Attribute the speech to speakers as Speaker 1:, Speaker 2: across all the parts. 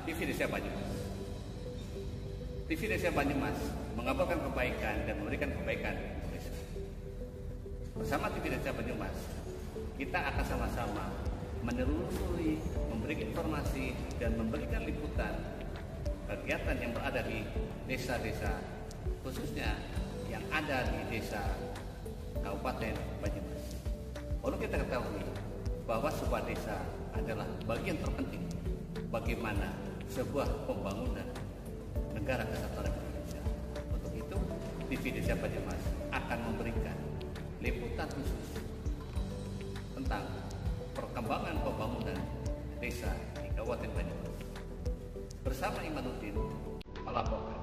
Speaker 1: TV Desa Banyumas. TV Desa Banyumas mengabarkan kebaikan dan memberikan kebaikan untuk desa. Bersama TV Desa Banyumas, kita akan sama-sama menelusuri, memberikan informasi dan memberikan liputan kegiatan yang berada di desa-desa, khususnya yang ada di desa Kabupaten Banyumas. Perlu kita ketahui bahwa sebuah desa adalah bagian terpenting bagaimana sebuah pembangunan negara kesatuan Indonesia. Untuk itu, TV Desa Banyumas akan memberikan liputan khusus tentang perkembangan pembangunan desa di Kabupaten Banyumas. Bersama Imanuddin melaporkan.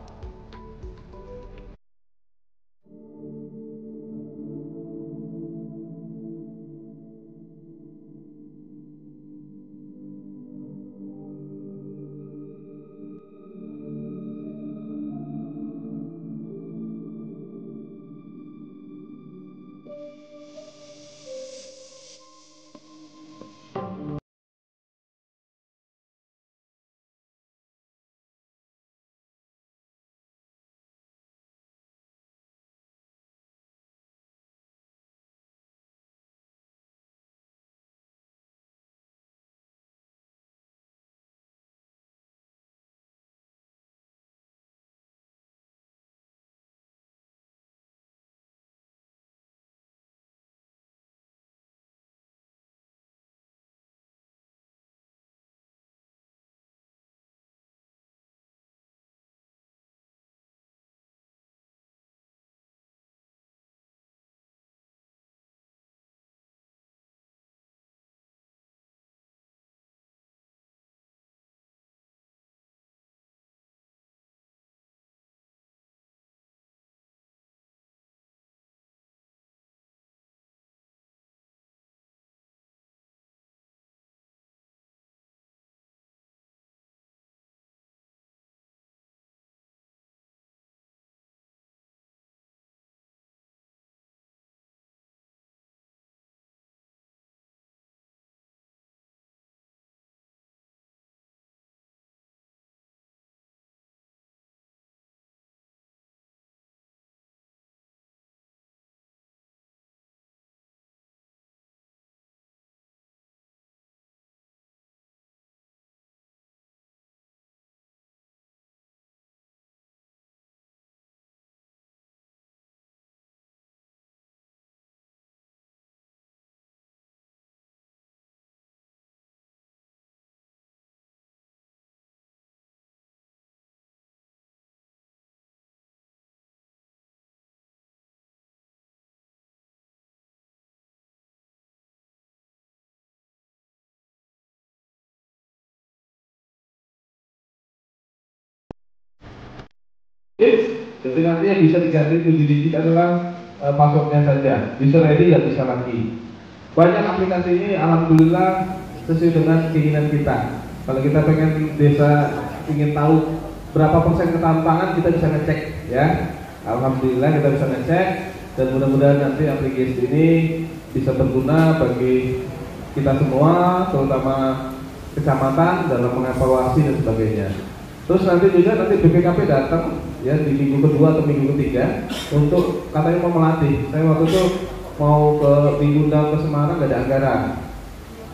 Speaker 2: Nantinya bisa diganti 7 digit adalah passwordnya saja, bisa ready dan bisa lagi. Banyak aplikasi ini alhamdulillah sesuai dengan keinginan kita. Kalau kita pengen desa ingin tahu berapa persen ketampangan, kita bisa ngecek ya. Alhamdulillah kita bisa ngecek dan mudah-mudahan nanti aplikasi ini bisa berguna bagi kita semua, terutama kecamatan dalam mengevaluasi dan sebagainya. Terus nanti juga BPKP datang ya di minggu kedua atau minggu ketiga untuk katanya mau melatih. Saya waktu itu mau diundang ke Semarang, gak ada anggaran.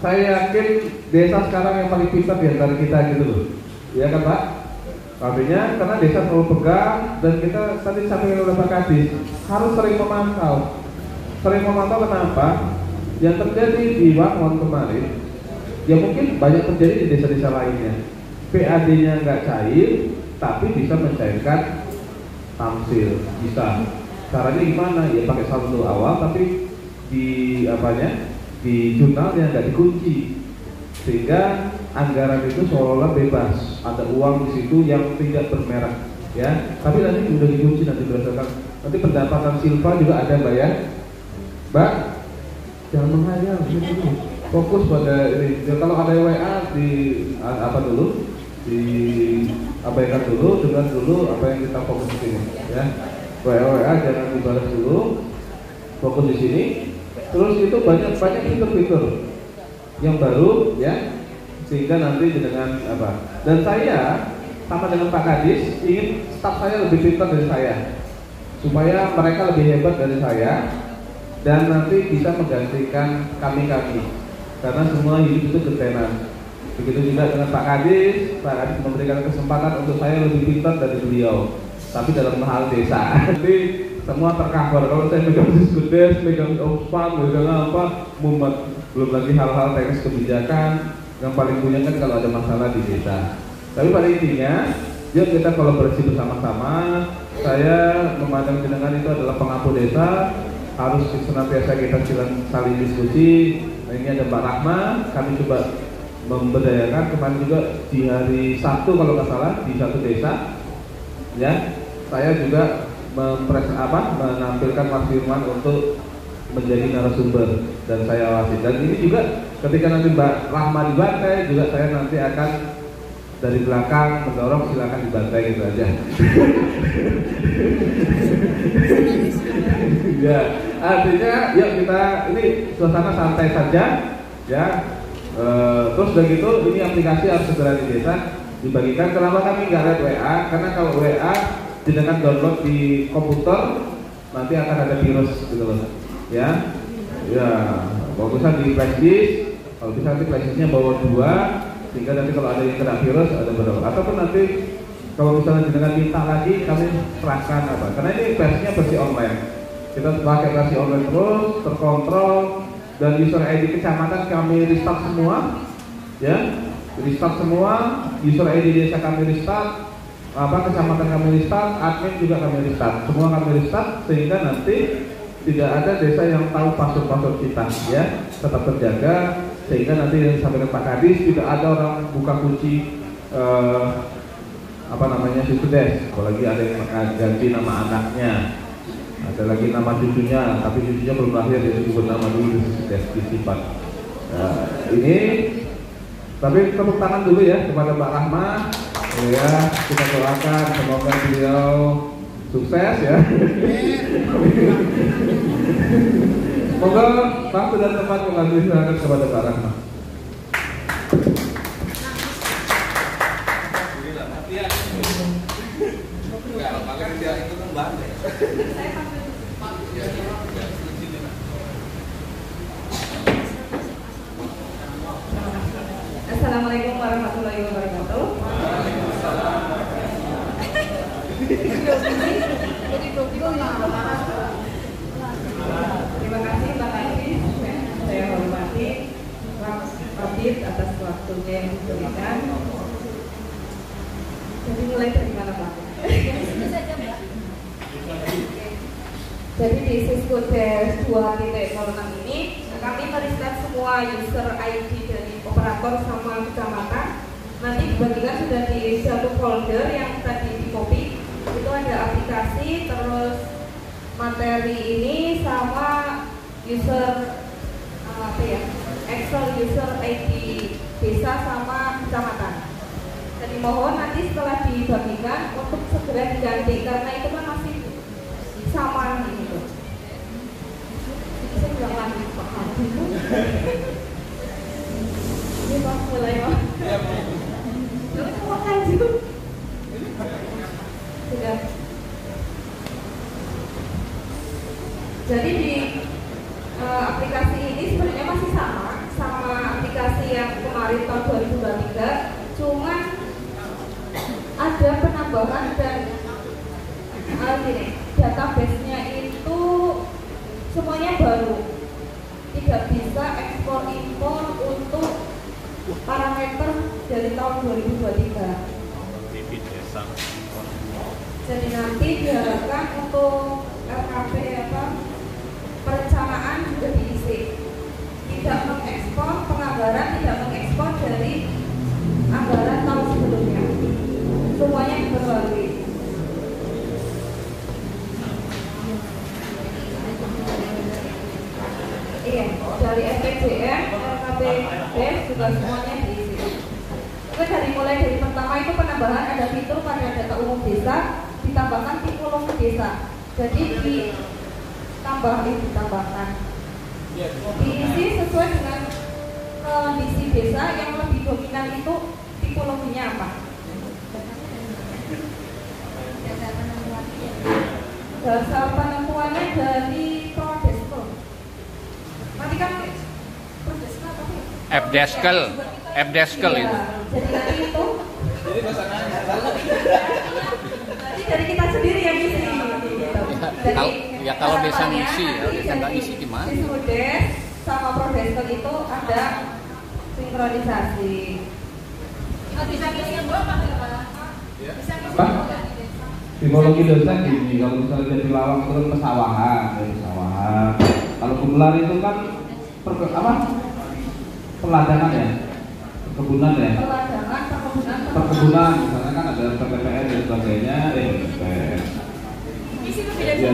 Speaker 2: Saya yakin desa sekarang yang paling pintar di antara kita gitu loh, ya kan Pak? Artinya karena desa selalu pegang dan kita tadi sampaikan oleh Pak Kadis harus sering memantau. Sering memantau kenapa? Yang terjadi di Wangon kemarin, ya mungkin banyak terjadi di desa-desa lainnya. PAD-nya nggak cair, tapi bisa mencairkan tamsil, bisa. Caranya gimana? Ya pakai saldo awal, tapi di di jurnalnya nggak dikunci, sehingga anggaran itu seolah-olah bebas. Ada uang di situ yang tidak bermerek, ya. Tapi nanti sudah dikunci, nanti berdasarkan nanti pendapatan Silva juga ada, Mbak ya. Mbak, jangan menghayal, fokus pada ini. Ya, kalau ada WA di dulu? Diabaikan dulu, dengar dulu apa yang kita fokus di sini, ya. WA jangan dibalas dulu, fokus di sini. Terus itu banyak fitur-fitur yang baru, ya. sehingga nanti dengan apa? Dan saya sama dengan Pak Kadis ingin staf saya lebih pintar dari saya, supaya mereka lebih hebat dari saya dan nanti bisa menggantikan kami karena semua hidup itu ketenan. Begitu juga dengan Pak Kadis memberikan kesempatan untuk saya lebih pintar dari beliau, tapi dalam hal desa. Nanti semua tercover. Kalau saya megang diskudes, megang ospam, megang apa, mumet. Belum lagi hal-hal teknis kebijakan yang paling punya kan kalau ada masalah di desa. Tapi pada intinya, yuk kita kolaborasi bersama-sama. Saya memandang jenengan itu adalah pengampu desa, harus senantiasa kita saling diskusi. Nah, ini ada Mbak Rahma, kami coba memberdayakan. Kemarin juga di hari Sabtu kalau nggak salah di satu desa, ya, saya juga menampilkan Mas Firman untuk menjadi narasumber dan saya awasi. Dan ini juga ketika nanti Mbak Rahma dibantai, juga saya nanti akan dari belakang mendorong, silakan dibantai gitu aja. Ya, artinya yuk kita ini suasana santai saja, ya. Terus udah gitu, ini aplikasi harus segera di desa dibagikan. Kenapa kami nggak lihat WA? Karena kalau WA dengan download di komputer nanti akan ada virus gitu loh, ya. Ya, bagusan di flash disk. Kalau bisa nanti flash disknya bawa 2, sehingga nanti kalau ada yang kena virus ada beberapa. Ataupun nanti kalau misalnya dengan minta lagi kami serahkan apa? Karena ini versinya versi online. Kita pakai versi online terus, terkontrol, dan user ID kecamatan kami restart semua, ya, restart semua, user ID desa kami restart, kecamatan kami restart, admin juga kami restart, semua kami restart, sehingga nanti tidak ada desa yang tahu password kita, ya, tetap terjaga, sehingga nanti yang disampaikan Pak Kadis tidak ada orang buka kunci Siskudes, apalagi ada yang ganti nama anaknya, ada lagi nama cucunya, tapi cucunya belum lahir, jadi disebut nama dulu Siskudes disimpan. Ini, tapi tepuk tangan dulu ya kepada Mbak Rahma, ya, kita doakan semoga beliau sukses ya. Semoga waktu dan tempat mengambil silakan kepada Mbak Rahma.
Speaker 3: Assalamualaikum warahmatullahi wabarakatuh. Terima kasih Pak Kadis, saya hormati Pak Kabit atas waktunya yang diberikan. Jadi mulai dari mana Pak? Jadi di Siskudes 2.06 ini kami meriset semua user ID dari operator sama kecamatan. Nanti dibagikan sudah di satu folder yang tadi di copy. Itu ada aplikasi, terus materi ini sama user Excel user ID desa sama kecamatan. Jadi mohon nanti setelah dibagikan untuk segera diganti karena itu kan masih sama gitu. Jadi saya bilang lagi Pak Hadi. Ini Pak mulai Pak. Lalu Pak Hadi. Sudah. Jadi di aplikasi ini sebenarnya masih sama aplikasi yang kemarin tahun 2023, cuman ada penambahan dan database-nya itu semuanya baru, tidak bisa ekspor impor untuk parameter dari tahun 2023. Jadi nanti diharapkan untuk LKP perencanaan juga diisi, tidak mengekspor penganggaran, tidak mengekspor dari anggaran tahun sebelumnya, semuanya diperbarui. Iya, dari SPJM, LKPD juga semuanya diisi. Mungkin mulai dari pertama itu penambahan ada fitur pada data umum desa, ditambahkan tipologi desa. Jadi ditambahkan diisi sesuai dengan kondisi desa yang lebih dominan itu tipologinya apa? Dasar penentuannya dari Prodeskel. Nanti kan Prodeskel apa sih?
Speaker 1: F-Deskel
Speaker 3: Iya,
Speaker 1: itu.
Speaker 3: jadi nanti itu. Jadi dari kita sendiri yang isi.
Speaker 1: Ya kalau desa ngisi, kalau desa nggak isi gimana?
Speaker 3: Di Sudes sama Prodeskel itu ada sinkronisasi. Bisa ngisi yang berapa? Bisa ngisi
Speaker 2: Apa? Tipologi desa gini, kalau misalnya jadi lawang itu pesawahan, pesawahan. Kalau Gumelar itu kan peladanan ya, perkebunan ya. Perkebunan, misalnya kan ada PPPN dan sebagainya, PPPN. Ya,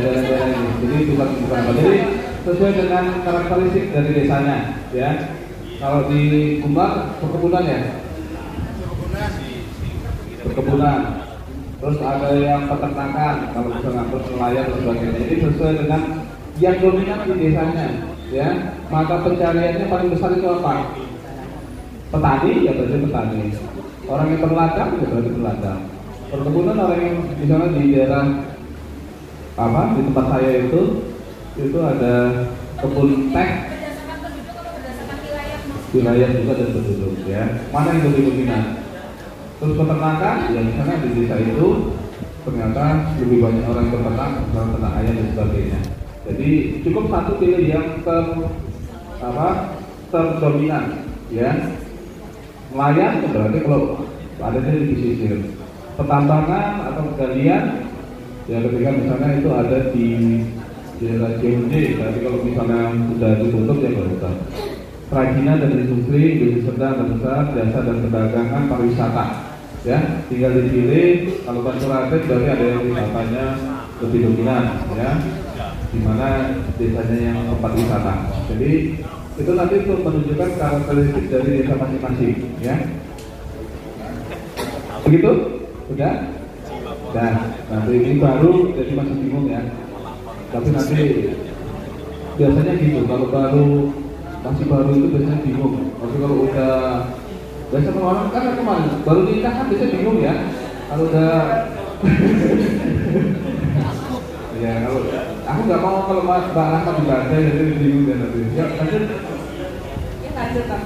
Speaker 2: jadi bukan apa. Jadi sesuai dengan karakteristik dari desanya, ya. Kalau di Gumelar perkebunan ya, perkebunan. Terus ada yang peternakan, kalau misalnya nelayan dan sebagainya. Jadi sesuai dengan yang dominan di desanya, ya. Maka pencariannya paling besar itu apa? Petani, ya berarti petani. Orang yang berladang, ya berarti berladang. Perkebunan orang yang misalnya di daerah di tempat saya itu ada kebun teh. Wilayah juga dan penduduk, ya. Mana yang lebih dominan? Terus peternakan, ya misalnya di desa itu ternyata lebih banyak orang yang beternak, misalnya ternak ayam dan sebagainya. Jadi cukup satu pilih yang terdominan, ya. Nelayan berarti kalau ada di pesisir. Pertambangan atau penggalian, ya ketika misalnya itu ada di daerah JUD, berarti kalau misalnya sudah ditutup ya baru bisa. Kerajinan dan industri, bisnis sedang dan besar, jasa dan perdagangan, pariwisata, ya tinggal dipilih. Kalau konservatif berarti ada yang wisatanya lebih dominan, ya, dimana desanya yang tempat wisata. Jadi itu nanti untuk menunjukkan karakteristik dari desa masing-masing, ya. Begitu? Sudah? Nah, nanti ini baru jadi masih bingung ya. Tapi nanti biasanya gitu, kalau masih baru itu biasanya bingung. Tapi kalau udah biasa orang kan kemarin baru nikah kan biasanya bingung ya. Kalau udah ya kalau aku nggak mau kalau Mbak Rahmat dibaca jadi bingung dan nanti. Ya lanjut.
Speaker 3: Ya lanjut Pak.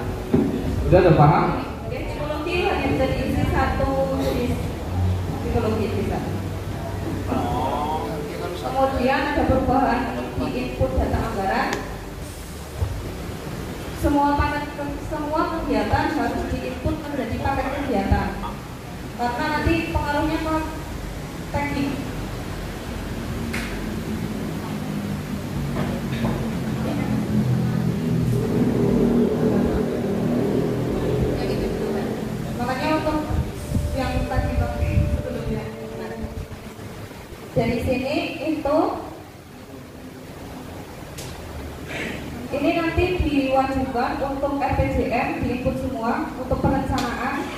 Speaker 2: Udah ada paham?
Speaker 3: Ya tipologi hanya bisa diisi satu jenis tipologi bisa. Kemudian ada perubahan di input data anggaran. Semua kegiatan harus diinput menjadi paket kegiatan karena nanti pengaruhnya ke teknik. Makanya untuk yang tadi sebelumnya dari sini itu ini nanti diwajibkan untuk RPJM diinput semua untuk perencanaan.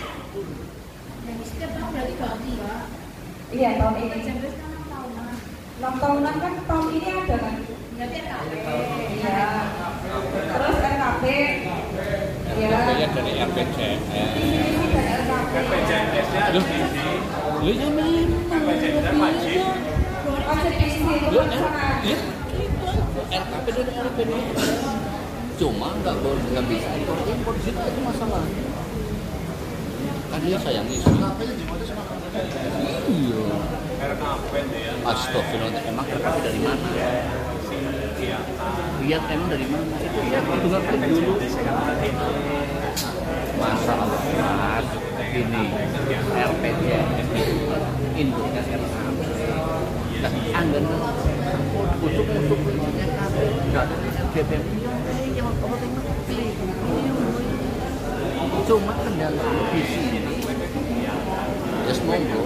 Speaker 4: Setiap tahun berarti ganti ya?
Speaker 3: Iya tahun ini.
Speaker 4: 6
Speaker 3: tahunan kan tahun ini ada kan?
Speaker 4: Berarti RKP.
Speaker 3: Iya. Terus RKP. Iya.
Speaker 1: RKP-nya dari RPJM.
Speaker 3: Ini dari RKP.
Speaker 1: Lu jangan
Speaker 3: RPJM wajib diisi untuk perencanaan.
Speaker 1: RKP dari RPJM. Cuma nggak bisa impor situ itu masalah. Kan dia sayang isi. Iya. RKP ya. Astagfirullah, emang RKP dari mana? Lihat emang dari mana? Itu ya juga dulu. Masa Allah, ini RPJM inputnya RKP. Anggaran untuk cuma kendala visi ya semoga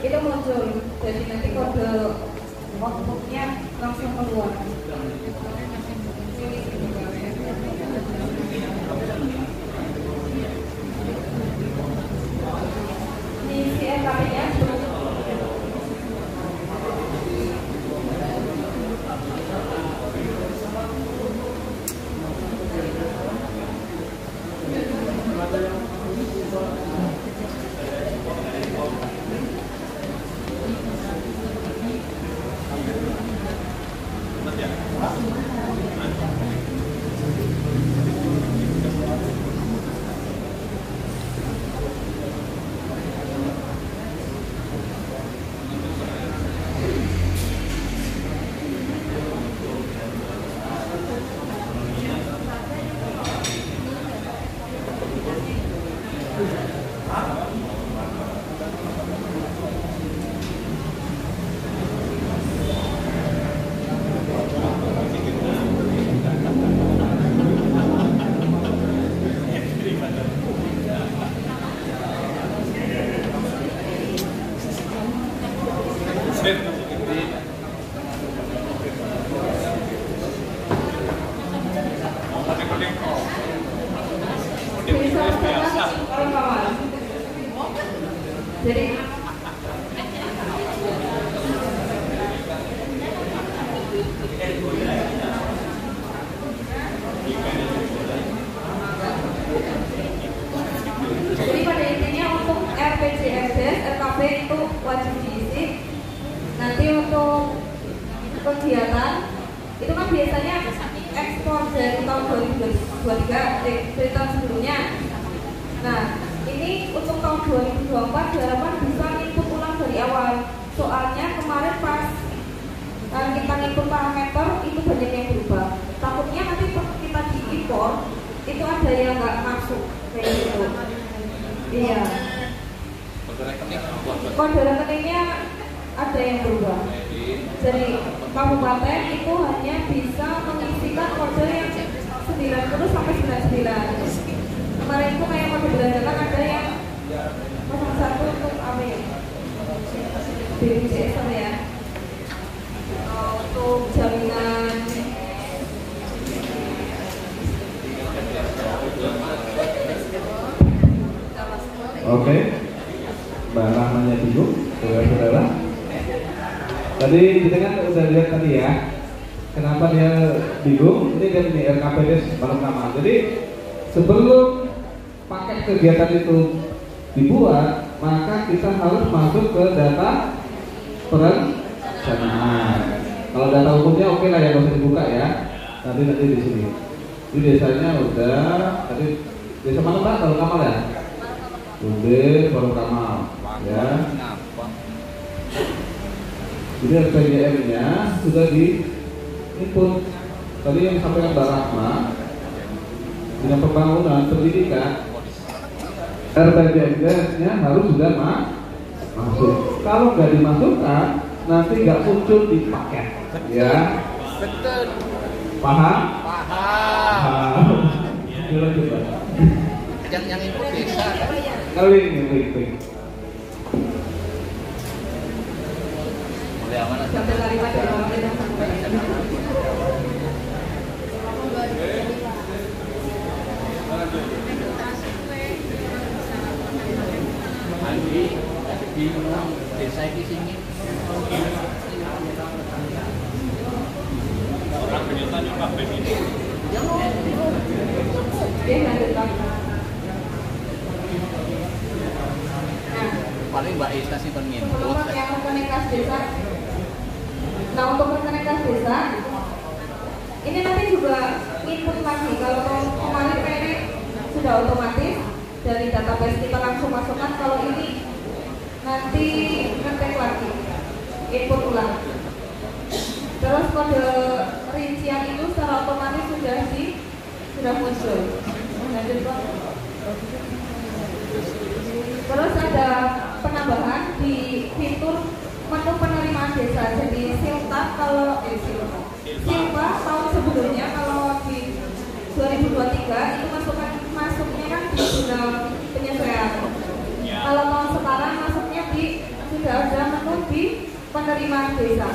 Speaker 3: itu muncul. Jadi nanti kode outputnya langsung keluar. Di CRKP-nya jadi pada intinya untuk RPJMDes, RKP itu wajib diisi. Nanti untuk kegiatan itu kan biasanya ekspor dari tahun 2023 dari tahun sebelumnya. Nah, ini untuk tahun 2024 diharapkan bisa input ulang dari awal. Soalnya kemarin pas kita input parameter itu banyak yang berubah. Takutnya nanti pas kita diimpor itu ada yang nggak masuk kayak gitu. Iya. Kode rekeningnya ada yang berubah. Jadi kabupaten itu hanya bisa mengisikan kode yang 90 sampai 99. Kemarin itu kayak kode belanjakan ada yang 01 untuk AB BPJS sama ya, untuk jaminan
Speaker 2: Oke, Mbak Rahmanya bingung, saudara-saudara. Tadi kita kan udah lihat tadi ya, kenapa dia bingung? Ini kan ini RKPDes baru nama. Jadi sebelum paket kegiatan itu dibuat, maka kita harus masuk ke data perencanaan. Kalau data umumnya oke lah ya, nggak usah dibuka ya. Nanti di sini. Ini biasanya udah tadi desa mana Mbak? Kalau Kamal ya? Udah baru Kamal ya. Jadi RPJM-nya sudah di input. Tadi yang disampaikan Mbak Rahma, dengan pembangunan pendidikan, RPJMDes-nya harus sudah masuk. Kalau nggak dimasukkan, nanti nggak muncul di paket. Ya.
Speaker 1: Betul.
Speaker 2: Paham?
Speaker 1: Paham.
Speaker 2: Coba.
Speaker 1: Yang input bisa.
Speaker 2: Link.
Speaker 1: Mulai amanah.
Speaker 3: sampai kalimat dari orang lain.
Speaker 1: Andi di desa di sini. Orang penyetan apa ini?
Speaker 3: Oke, lanjutkan.
Speaker 1: Paling Mbak Ista sih pengen.
Speaker 3: Untuk yang rekening kas desa. Nah, untuk rekening kas desa ini nanti juga input lagi. Kalau kemarin kayaknya sudah otomatis dari database kita langsung masukkan. Kalau ini nanti ngetek lagi, input ulang. Terus kode rincian itu secara otomatis sudah muncul. Lanjut Pak. Terus ada penambahan di fitur menu penerimaan desa. Jadi Silpa kalau Silpa tahun sebelumnya kalau di 2023 itu masuknya kan di dalam penyesuaian. Kalau tahun sekarang masuknya di tidak ada menu di penerimaan desa.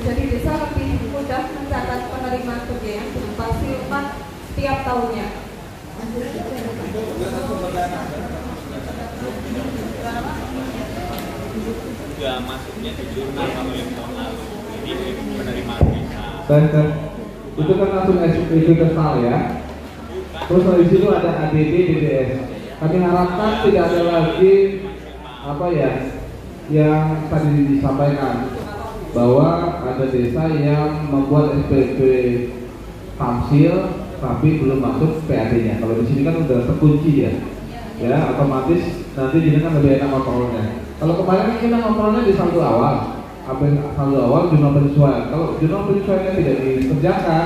Speaker 3: Jadi desa lebih mudah mencatat penerimaan pembiayaan berupa silman setiap tahunnya.
Speaker 5: Sudah masuknya di jurnal kalau yang tahun lalu. Ini penerimaan desa.
Speaker 2: Itu kan langsung SPP kesal ya. Terus dari situ ada ADD, DDS. Kami harapkan tidak ada lagi apa ya yang tadi disampaikan bahwa ada desa yang membuat SPP tamsil tapi belum masuk PAD-nya. Kalau di sini kan udah terkunci ya otomatis nanti jadi kan lebih enak kontrolnya. Kalau kemarin kita kontrolnya di saldo awal, saldo awal jumlah penyesuaian. Kalau jumlah penyesuaiannya tidak dikerjakan,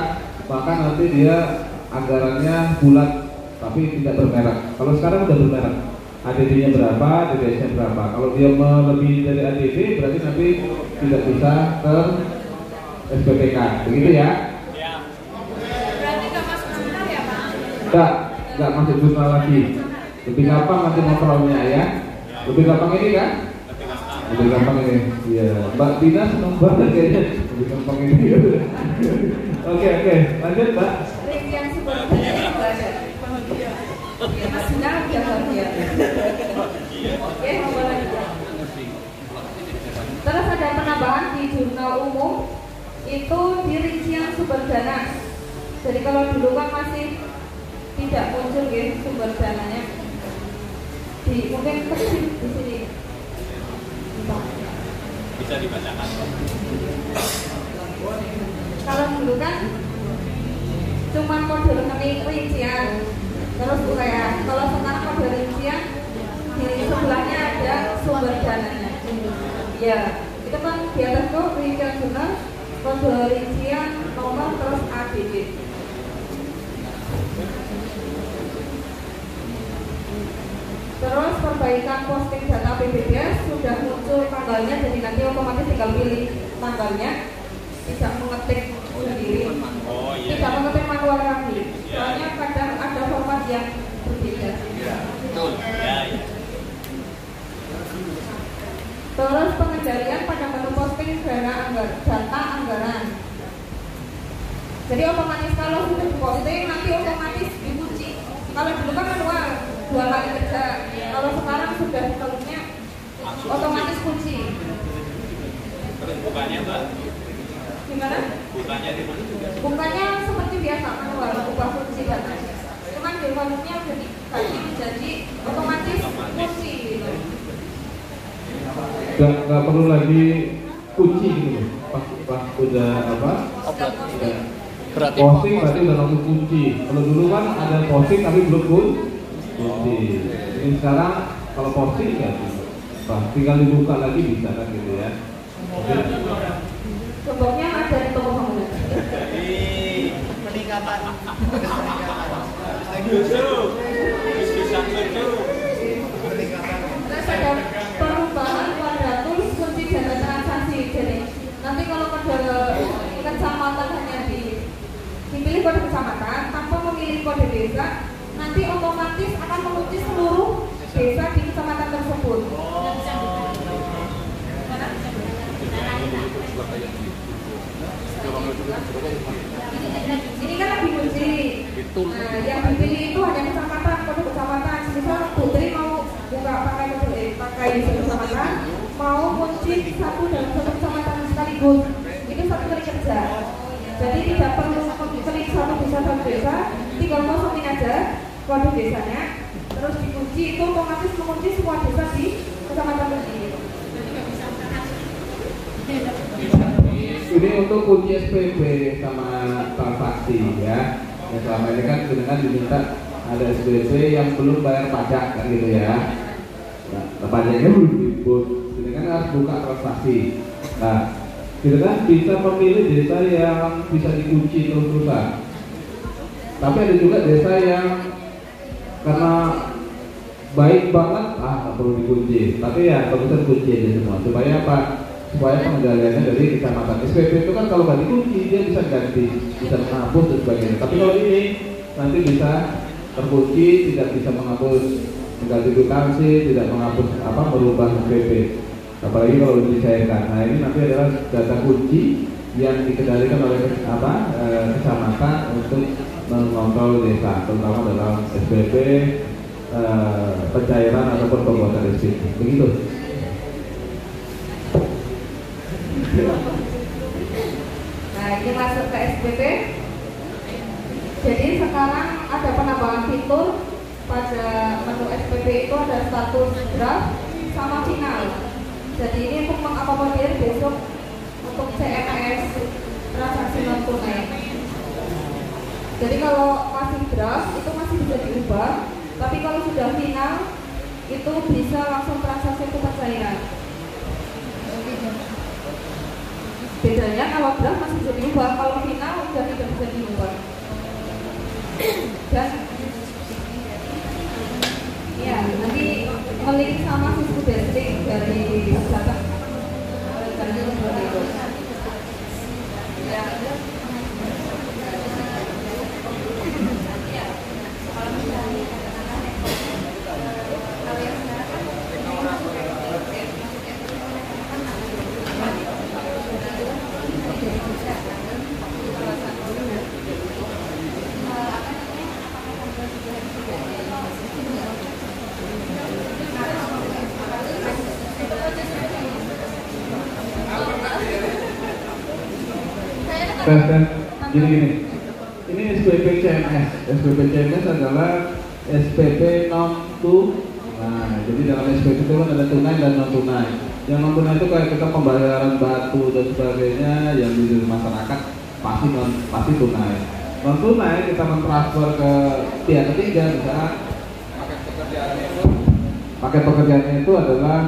Speaker 2: maka nanti dia anggarannya bulat tapi tidak bermerek. Kalau sekarang udah bermerek, ADD-nya berapa, DDS-nya berapa. Kalau dia melebihi dari ADD berarti nanti tidak bisa ke SPPK, begitu ya?
Speaker 4: Berarti nggak masuk jurnal ya Pak?
Speaker 2: Nggak masuk jurnal lagi. Lebih gampang nanti kontrolnya ya. Lebih gampang ini kan? Lebih gampang ini. Iya. Mbak Tina senang banget kayaknya. Lebih gampang ini. Oke, lanjut Mbak.
Speaker 3: Rincian sumber daya juga ada. Ya, Mas Dina udah bahagia. Oke, mau lagi. Terus ada penambahan di jurnal umum itu di rincian sumber dana. Jadi kalau dulu kan masih tidak muncul ya sumber dananya. Mungkin kecil di sini.
Speaker 5: Bisa dibacakan.
Speaker 3: Kalau dulu kan cuma kode rekening rincian, terus uraian. Kalau sekarang kode rincian di sebelahnya ada sumber dananya. Ya, itu kan di atas tuh rincian jurnal, kode rincian, nomor, terus ADD. Terus perbaikan posting data PPDS sudah muncul tanggalnya, jadi nanti otomatis tinggal pilih tanggalnya, tidak mengetik sendiri, tidak mengetik manual lagi. Soalnya kadang ada format yang berbeda.
Speaker 5: Betul. Ya.
Speaker 3: Terus pengendalian pada menu posting data anggaran. Jadi otomatis kalau sudah di posting nanti otomatis dikunci. Kalau dulu kan manual 2 kali kerja. Kalau sekarang sudah kalau-nya otomatis kunci.
Speaker 5: Terus bukanya Mbak?
Speaker 3: Gimana?
Speaker 5: Bukanya di mana?
Speaker 3: Bukanya seperti biasa manual, buka kunci data. Cuman di volume-nya udah dikasih jadi otomatis kunci gitu.
Speaker 2: Nggak perlu lagi kunci gitu pas udah apa? Posting berarti udah langsung kunci. Kalau dulu kan ada posting tapi belum kunci. Ini sekarang kalau posting ya tinggal dibuka lagi bisa kan gitu ya.
Speaker 3: Gemboknya ada di toko bangunan.
Speaker 5: Peningkatan.
Speaker 3: Terus ada perubahan pada tools kunci data transaksi. Jadi nanti kalau pada kecamatan hanya dipilih kode kecamatan tanpa memilih kode desa, nanti otomatis akan mengunci seluruh desa di kecamatan tersebut. Ini kan lebih kunci. Nah, yang dipilih itu hanya kecamatan, kode kecamatan. Misal Putri mau buka pakai kecamatan, mau kunci satu dalam satu kecamatan sekaligus. Itu satu kali kerja. Jadi tidak perlu klik satu desa, tinggal kosongin aja kode desanya, terus dikunci, itu otomatis mengunci semua desa di kecamatan ini.
Speaker 2: Ini untuk kunci SPP sama transaksi ya. Yang selama ini kan dengan diminta ada SPP yang belum bayar pajak kan gitu ya. Nah, pajaknya belum dibuat, jadi kan harus buka transaksi. Nah, kita kan bisa memilih desa yang bisa dikunci terus-terusan. Tapi ada juga desa yang karena baik banget, nggak perlu dikunci. Tapi ya bagusnya kunci aja semua. Supaya apa? Supaya pengendaliannya dari kecamatan. SPP itu kan kalau nggak dikunci dia bisa ganti, bisa menghapus dan sebagainya. Tapi kalau ini nanti bisa terkunci, tidak bisa menghapus ganti kwitansi, tidak menghapus merubah SPP, apalagi kalau dicairkan. Nah ini nanti adalah data kunci yang dikendalikan oleh kecamatan untuk mengontrol desa, terutama dalam SPP, pencairan ataupun pembuatan SPP. Begitu.
Speaker 3: Nah ini masuk ke SPP. Jadi sekarang ada penambahan fitur pada menu SPP itu ada status draft sama final. Jadi ini untuk mengakomodir besok untuk CMS transaksi non tunai. Jadi kalau masih draft itu masih bisa diubah, tapi kalau sudah final itu bisa langsung transaksi ke pencairan. Bedanya kalau draft masih bisa diubah, kalau final sudah tidak bisa diubah. Dan ya nanti ngelink sama Cisco Basic dari data ya.
Speaker 2: Dan gini, ini SPP CMS. SPP CMS adalah SPP non tunai. Nah, jadi dalam SPP itu kan ada tunai dan non tunai. Yang non tunai itu kayak kita pembayaran batu dan sebagainya yang di masyarakat pasti tunai. Non tunai kita mentransfer ke pihak ketiga, misalnya paket pekerjaannya itu adalah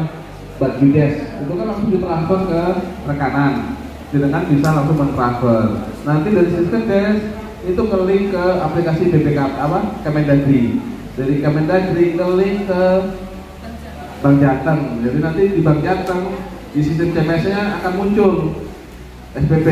Speaker 2: Badjudes, itu kan langsung ditransfer ke rekanan. Dengan bisa langsung mentransfer. Nanti dari Siskedes itu ke link ke aplikasi BPK Kemendagri. Dari Kemendagri ke link ke Bank Jateng. Jadi nanti di Bank Jateng di sistem CMS-nya akan muncul SPP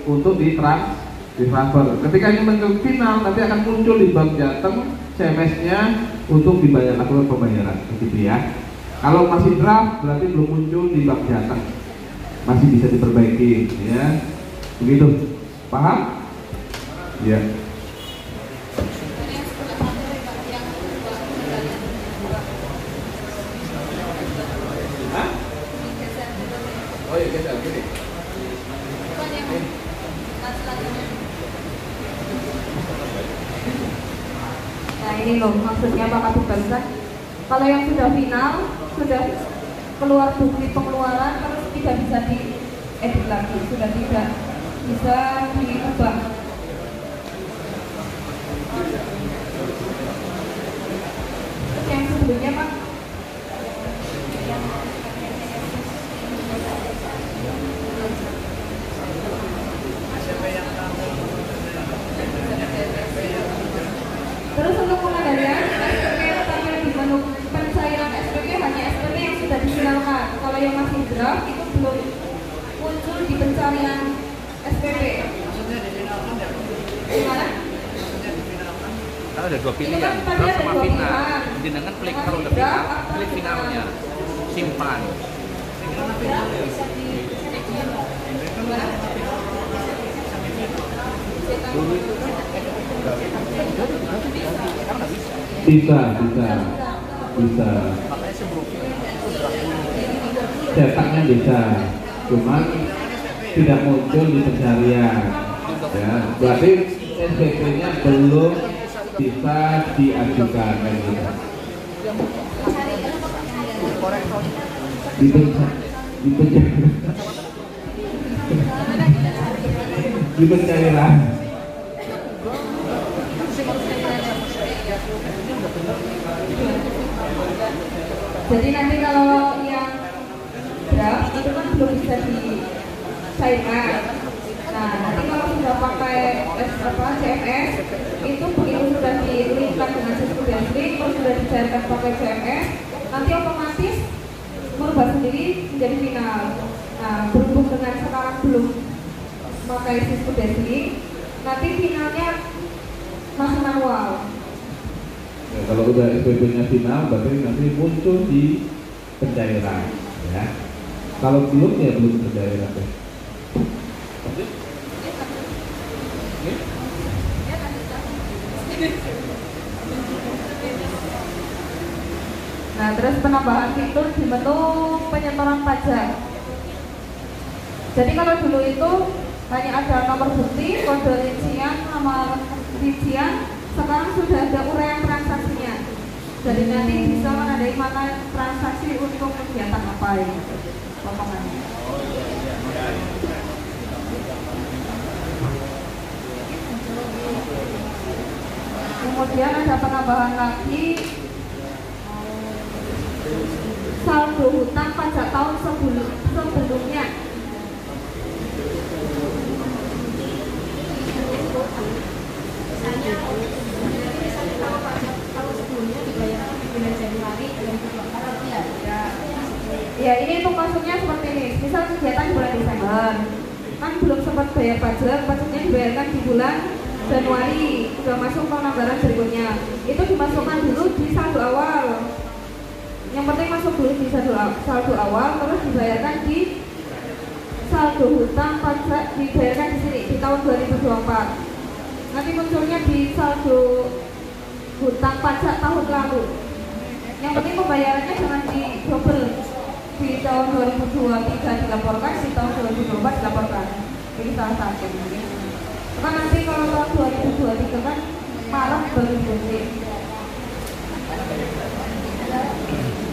Speaker 2: untuk ditransfer. Ketika ini menjadi final nanti akan muncul di Bank Jateng CMS-nya untuk dibayar lakukan pembayaran, begitu ya. Kalau masih draft berarti belum muncul di Bank Jateng. Masih bisa diperbaiki, ya, begitu, paham? Ya. Hah? Oh iya, geser gini.
Speaker 3: Nah ini loh maksudnya Pak Kabit Bangsa. Kalau yang sudah final, sudah keluar bukti pengeluaran terus tidak bisa diedit lagi, sudah tidak bisa diubah. Terus yang sebelumnya Pak, terus untuk pengendalian SPP tampil di menu pencairan SPP hanya SPP yang sudah difinalkan. Kalau yang masih draft itu belum muncul di pencarian SPP. Gimana?
Speaker 1: Karena ada dua pilihan, draft sama final. Jenengan klik kalau udah final, klik finalnya, simpan.
Speaker 2: Bisa. Cetaknya bisa, cuman tidak muncul di pencarian. Ya, berarti SPP-nya belum bisa diajukan kan gitu. Di pencairan.
Speaker 3: Jadi nanti kalau yang draft itu kan belum bisa dicairkan. Nah nanti kalau sudah pakai CMS itu begitu sudah dilinkkan dengan Cisco Basic terus sudah dicairkan pakai CMS, nanti otomatis merubah sendiri menjadi final. Nah berhubung dengan sekarang belum pakai Cisco Basic, nanti finalnya masih manual.
Speaker 2: Kalau udah SPP-nya final, berarti nanti muncul di pencairan, ya. Kalau belum ya belum pencairan.
Speaker 3: Nah, terus penambahan fitur di menu penyetoran pajak. Jadi kalau dulu itu hanya ada nomor bukti, kode rincian, nama rincian, sekarang sudah ada uraian transaksinya. Jadi nanti bisa menandai mana transaksi untuk kegiatan apa ini, potongannya. Kemudian ada penambahan lagi saldo hutang pajak tahun sebelumnya.
Speaker 4: Misalnya kalau pajak tahun sebelumnya dibayar di bulan Januari 2024
Speaker 3: ya ini untuk masuknya seperti ini. Misal kegiatan di bulan Desember, kan belum sempat bayar pajak, pajaknya dibayarkan di bulan Januari, sudah masuk penambahan berikutnya. Itu dimasukkan dulu di saldo awal. Yang penting masuk dulu di saldo awal, terus dibayarkan di saldo hutang pajak, dibayarkan di sini di tahun 2024. Nanti munculnya di saldo hutang pajak tahun lalu. Yang penting pembayarannya jangan di double, di tahun 2023 dilaporkan, di tahun 2024 dilaporkan. Ini salah satu. Kan nanti kalau tahun 2023 kan Maret baru dibuat.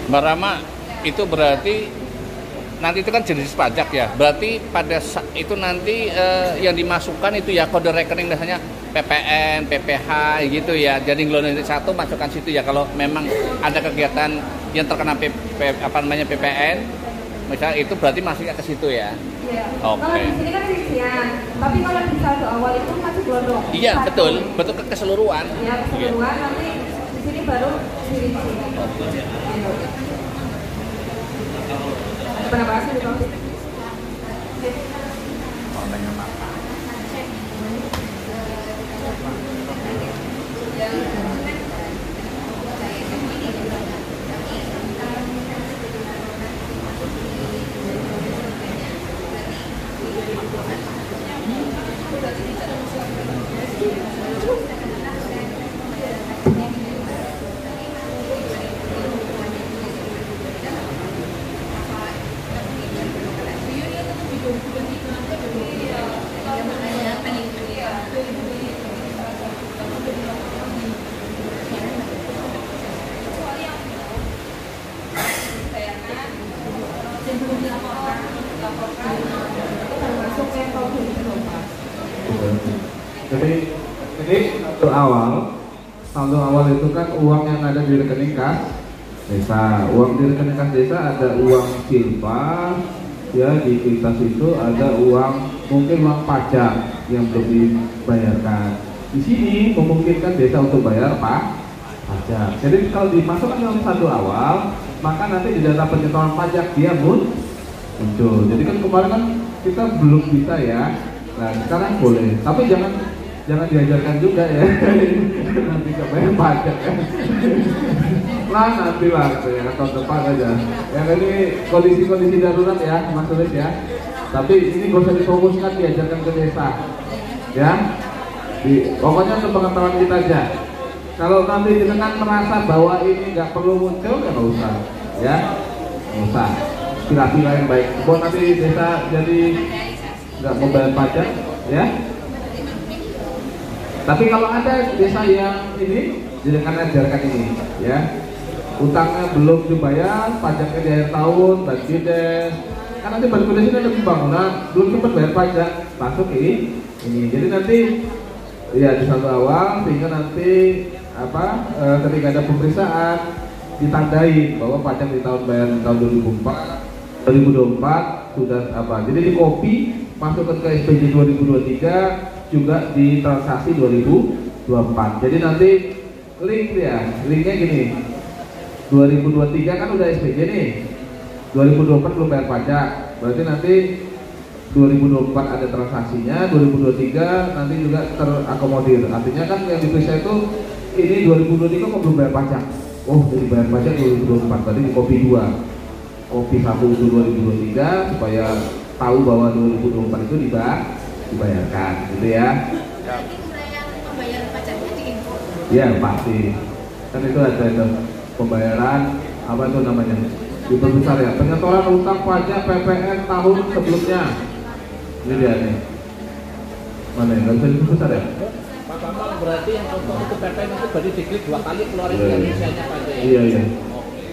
Speaker 1: Mbak Rama, itu berarti nanti itu kan jenis pajak ya. Berarti pada itu nanti yang dimasukkan itu ya kode rekening biasanya PPN, PPH gitu ya. Jadi ngelola satu masukkan situ ya. Kalau memang ada kegiatan yang terkena PPN, misalnya itu berarti masuknya ke situ ya.
Speaker 3: Iya.
Speaker 1: Oke.
Speaker 3: Kalau di sini kan rincian, tapi kalau di saldo awal itu masih gelondong.
Speaker 1: Iya,
Speaker 3: satu.
Speaker 1: betul keseluruhan.
Speaker 3: Ya, keseluruhan nanti di sini baru dirinci. Berapa sih itu?
Speaker 2: Jadi saldo awal itu kan uang yang ada di rekening kas desa. Uang di rekening kas desa ada uang silpa, ya di kitas itu ada uang mungkin uang pajak yang belum dibayarkan. Di sini memungkinkan desa untuk bayar pajak. Jadi kalau dimasukkan dalam saldo awal, maka nanti di data penyetoran pajak dia muncul. Jadi kan kemarin kan kita belum bisa ya. Nah sekarang boleh, tapi jangan diajarkan juga ya. Nanti gak bayar pajak kan. Lah nanti lah ya, tahun depan aja. Yang ini kondisi darurat ya Mas Sulis ya. Tapi ini gak usah difokuskan, diajarkan ke desa ya. Pokoknya untuk pengetahuan kita aja. Kalau nanti jenengan merasa bahwa ini nggak perlu muncul ya nggak usah ya, nggak usah. Pilih-pilih yang baik. Buat nanti desa jadi nggak mau bayar pajak ya. Tapi kalau ada desa yang ini, jangan ajarkan ini ya. Utangnya belum dibayar, pajaknya di akhir tahun, budget. Kan nanti budget ini ada pembangunan, belum sempat bayar pajak, masuk ini. Jadi nanti ya di saldo awal, sehingga nanti ketika ada pemeriksaan ditandai bahwa pajak di tahun bayar tahun 2024 sudah Jadi di copy masukkan ke SPJ 2023 juga di transaksi 2024. Jadi nanti linknya gini. 2023 kan udah SPJ nih. 2024 belum bayar pajak. Berarti nanti 2024 ada transaksinya, 2023 nanti juga terakomodir. Artinya kan yang diperiksa itu ini 2023 kok belum bayar pajak? Oh, jadi bayar pajak 2024, tadi di kopi 2. Kopi 1 itu 2023 supaya tahu bahwa 2024 itu dibayarkan, gitu ya.
Speaker 4: Berarti urayan pembayaran pajaknya diinfo.
Speaker 2: Ya pasti. Kan itu ada itu pembayaran apa itu namanya? Diperbesar ya. Penyetoran utang pajak PPN tahun sebelumnya. Ini dia nih. Mana ya? Nggak bisa diperbesar ya?
Speaker 6: Pak Bambang, berarti yang untuk itu PPN itu berarti diklik 2 kali keluarin
Speaker 2: Iya, iya.
Speaker 6: Indonesia-nya aja ya?
Speaker 2: Iya, iya.
Speaker 6: Oke.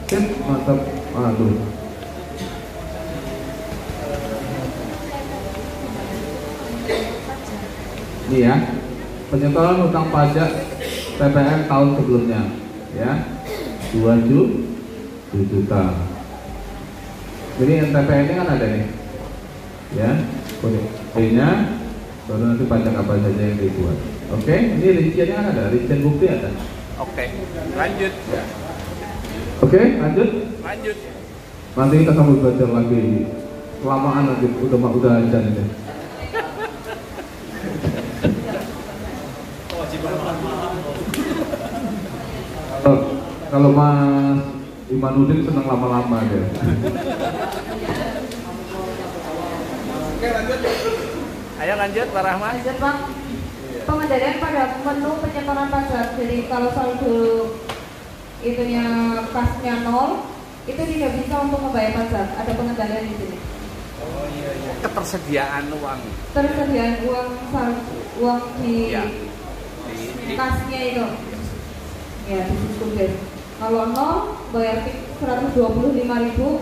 Speaker 2: Sip, mantap. Aduh. Ini ya, penyetoran utang pajak PPN tahun sebelumnya, ya, 2 juta. Jadi NTPN ini kan ada nih, ya, kodenya, baru nanti pajak apa saja yang dibuat. Oke, ini rinciannya kan ada, rincian bukti ada.
Speaker 1: Oke, lanjut.
Speaker 2: Oke, lanjut.
Speaker 1: Lanjut.
Speaker 2: Nanti kita sambung belajar lagi. Kelamaan nanti udah aja ini. Kalau Mas Imanuddin senang lama-lama dia.
Speaker 1: Oke, lanjut. Ayo lanjut, Pak Rahmat.
Speaker 3: Lanjut Bang. Pengendalian pada menu penyetoran pajak. Jadi kalau saldo itunya kasnya 0, itu tidak bisa untuk membayar pajak. Ada pengendalian di sini.
Speaker 1: Oh iya iya. Ketersediaan uang.
Speaker 3: Tersediaan uang di
Speaker 1: Ya.
Speaker 3: kasnya itu. Ya, di situ. Kalau 0 bayar 125.000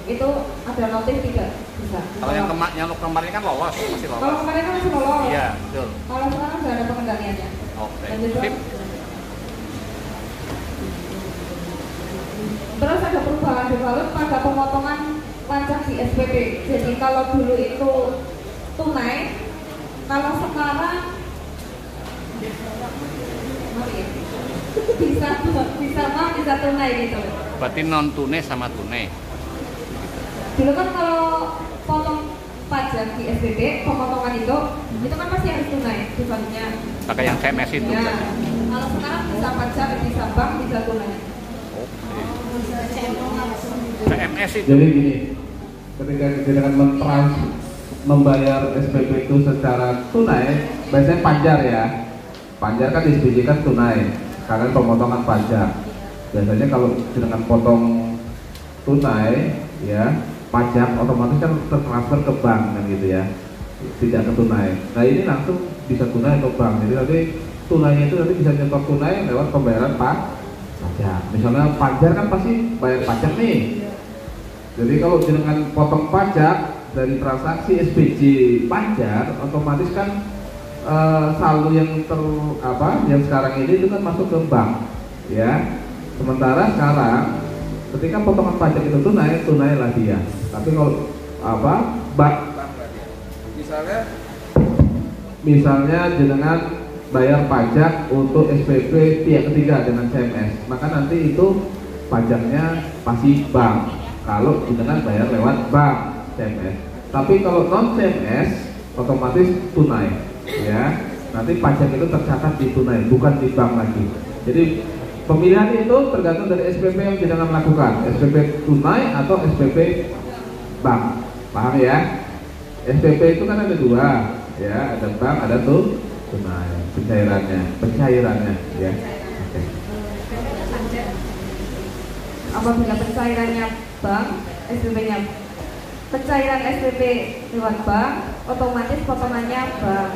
Speaker 3: itu ada notif tidak bisa.
Speaker 1: Kalau yang kemarin kan lolos, masih
Speaker 3: Kalau
Speaker 1: lolos.
Speaker 3: kemarin kan masih lolos.
Speaker 1: Iya, betul.
Speaker 3: Kalau sekarang sudah ada pengendaliannya.
Speaker 1: Oke.
Speaker 3: Lanjut, Bang.
Speaker 1: Sip.
Speaker 3: Terus ada perubahan default pada pemotongan pajak di SPP. Jadi kalau dulu itu tunai, kalau sekarang bisa tunai gitu.
Speaker 1: Berarti non tunai sama tunai.
Speaker 3: Dulu kan kalau potong pajak di SPP, pemotongan itu kan masih harus tunai defaultnya.
Speaker 1: Pakai yang CMS itu.
Speaker 3: Ya, kalau sekarang bisa pajak, bisa bank, bisa tunai.
Speaker 1: CMS itu.
Speaker 2: Jadi gini, ketika kita dengan membayar SPP itu secara tunai, biasanya panjar ya. Panjar kan disebutkan tunai, karena pemotongan pajak. Biasanya kalau dengan potong tunai, ya pajak otomatis kan tertransfer ke bank kan gitu ya, tidak ke tunai. Nah ini langsung bisa tunai ke bank. Jadi nanti tunainya itu nanti bisa nyetor tunai lewat pembayaran pajak. Misalnya panjar kan pasti bayar pajak nih. Jadi kalau dengan potong pajak dari transaksi SPJ panjar, otomatis kan saldo yang yang sekarang ini itu kan masuk ke bank, ya. Sementara sekarang ketika potongan pajak itu tunailah dia. Tapi kalau bank misalnya dengan bayar pajak untuk SPP pihak ketiga dengan CMS, maka nanti itu pajaknya pasti bank. Kalau dengan bayar lewat bank CMS. Tapi kalau non CMS otomatis tunai, ya. Nanti pajak itu tercatat di tunai, bukan di bank lagi. Jadi pemilihan itu tergantung dari SPP yang jenengan lakukan, SPP tunai atau SPP bank. Paham ya? SPP itu kan ada 2, ya, ada bank, ada tunai. Pencairannya, ya. Oke.
Speaker 3: Apabila pencairannya bank, SPP-nya pencairan SPP lewat bank, otomatis potongannya bank